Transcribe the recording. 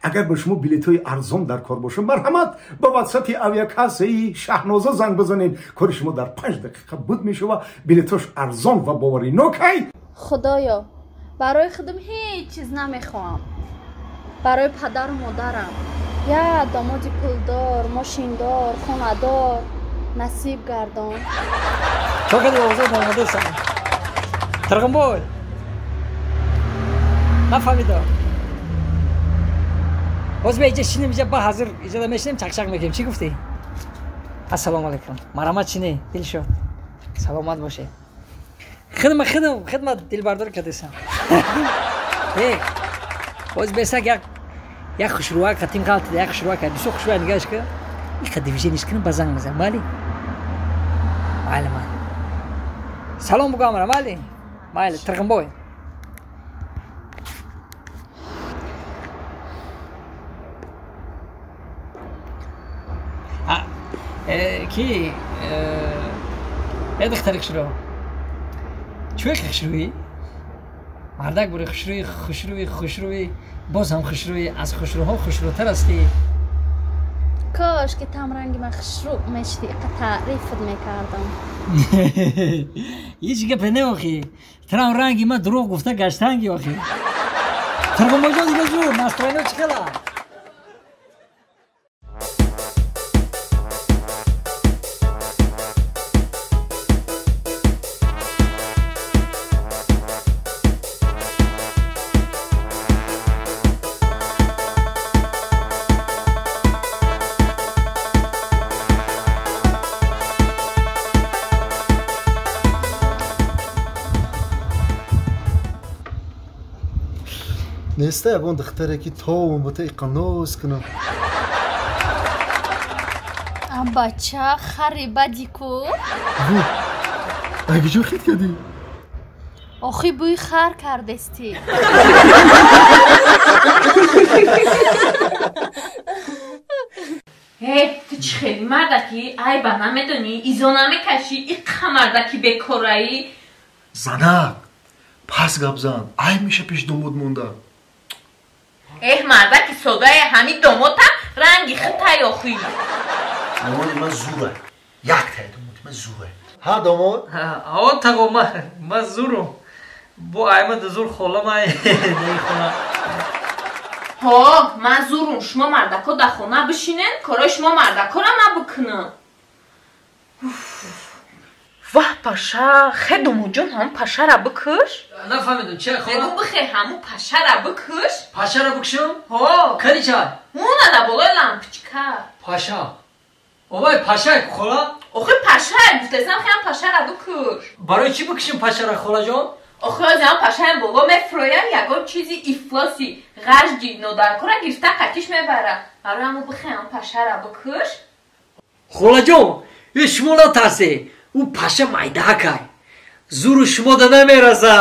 اگر به شما بلیط‌های ارزان در کار باشه مرحمت با واتساپ آویاکاسه شهنازه زنگ بزنید کار شما در 5 دقیقه بود میشه و بلیطاش ارزان و باوری نوکی. خدایا برای خودم هیچ چیز نمیخوام. برای پدر و مادرم یا داماد پولدار، ماشیندار، خانه‌دار نصیب گردان. تو که دوازده داماده سن ترغم بول نفهمیدم باز به اینجا شینیم اینجا با حاضر اینجا میشینیم چکچک میکنیم. چی گفتی؟ السلام علیکم مرحمت چینه دل شد سلامت باشه. خدمت دل بردار کردیسم. باز بیسک یک خوشروها کتیم غلط یک خوشروها کرد دوست خوشروها نگاش که این دیویژنش کنم بزنگ بزن مالی مالی سلام بگم را مالی ترقم بای کی دختر خوشرو چوی خوشرویی مردک بوری خوشروی باز هم خوشروی از خوشروها خوشروتر هستی. کاش که تم رنگ من خوشرو میشتی که تعریفت میکردم. هیچ گپ نمیخوای ترام رنگی من دروغ گفته گشتنگی آخی ترگم باجان دیگه زور نستوینو چکلا نیسته اگه دختره که تو بوده قنوز کنه. بچه خری بدی کو اگه جو خید کردی؟ آخی بوی خر کردستی. تو چی خیلی مردکی؟ ای با نمیدونی ایزو نمیکشی ای خمردکی بکرایی؟ زنک پس گبزن ای میشه پیش دومود مونده. مردکی صدای همین دومود هم رنگی خطای آخوی دومود من زوره یک تای دومود من زوره. ها دومود؟ آن تاگو من زورم با ایمن دزور خولا من نیخونم. من زورم شما مردکا در خونه بشینن کارای شما مردکا را ما بکنن. واه پاشا خیلی دومود جان هم پاشا را بکش؟ نفهمیدم چه خولا؟ بگو بخی همون پاشا را بکش؟ پاشا را بکشم؟ کدی چای؟ مونه در بالای لامپچکا. پاشا اوبای پاشا خولا؟ آخه پاشا گفتم خیلی پاشا را بکش. برای چی بکشیم پاشا را خولا جان؟ آخه از هم پاشا بالا مفرویم یکم چیزی افلاسی غرجی نودرکو را گرفته قتیش میبره. برای همون بخی هم پاشا را بکش؟ خولا جان یه شما نترسه او پاشا مایده که زور شما ده نمیرسه.